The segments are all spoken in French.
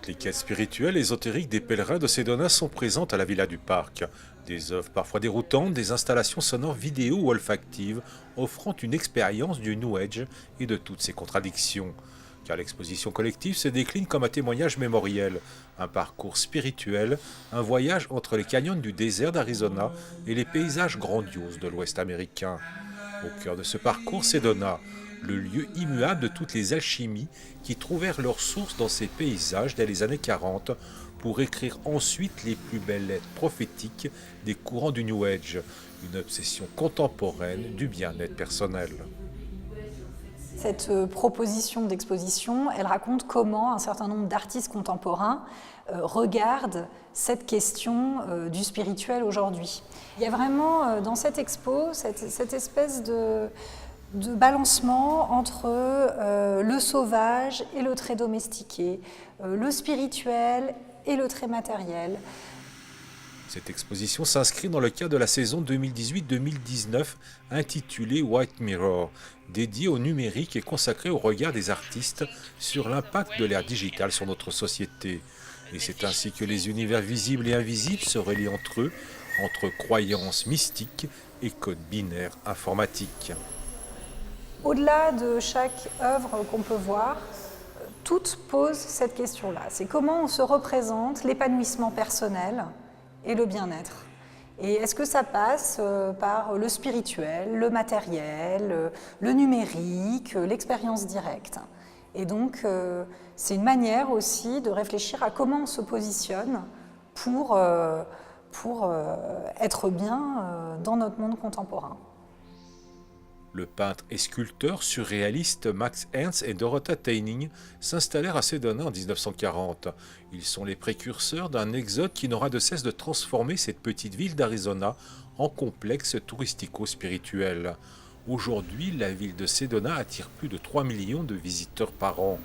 Les quêtes spirituelles et ésotériques des pèlerins de Sedona sont présentes à la Villa du Parc. Des œuvres parfois déroutantes, des installations sonores vidéo ou olfactives offrant une expérience du New Age et de toutes ses contradictions. Car l'exposition collective se décline comme un témoignage mémoriel, un parcours spirituel, un voyage entre les canyons du désert d'Arizona et les paysages grandioses de l'Ouest américain. Au cœur de ce parcours, Sedona, le lieu immuable de toutes les alchimies qui trouvèrent leur source dans ces paysages dès les années 40 pour écrire ensuite les plus belles lettres prophétiques des courants du New Age, une obsession contemporaine du bien-être personnel. Cette proposition d'exposition, elle raconte comment un certain nombre d'artistes contemporains regardent cette question du spirituel aujourd'hui. Il y a vraiment dans cette expo cette espèce de balancement entre le sauvage et le très domestiqué, le spirituel et le très matériel. Cette exposition s'inscrit dans le cadre de la saison 2018-2019 intitulée White Mirror, dédiée au numérique et consacrée au regard des artistes sur l'impact de l'ère digitale sur notre société. Et c'est ainsi que les univers visibles et invisibles se relient entre eux, entre croyances mystiques et codes binaires informatiques. Au-delà de chaque œuvre qu'on peut voir, toutes posent cette question-là. C'est comment on se représente l'épanouissement personnel et le bien-être. Et est-ce que ça passe par le spirituel, le matériel, le numérique, l'expérience directe? Et donc, c'est une manière aussi de réfléchir à comment on se positionne pour être bien dans notre monde contemporain. Le peintre et sculpteur surréaliste Max Ernst et Dorota Teining s'installèrent à Sedona en 1940. Ils sont les précurseurs d'un exode qui n'aura de cesse de transformer cette petite ville d'Arizona en complexe touristico-spirituel. Aujourd'hui, la ville de Sedona attire plus de 3 millions de visiteurs par an.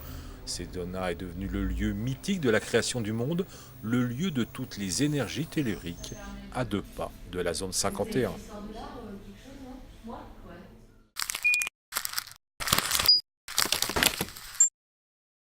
Sedona est devenu le lieu mythique de la création du monde, le lieu de toutes les énergies telluriques, à 2 pas de la zone 51.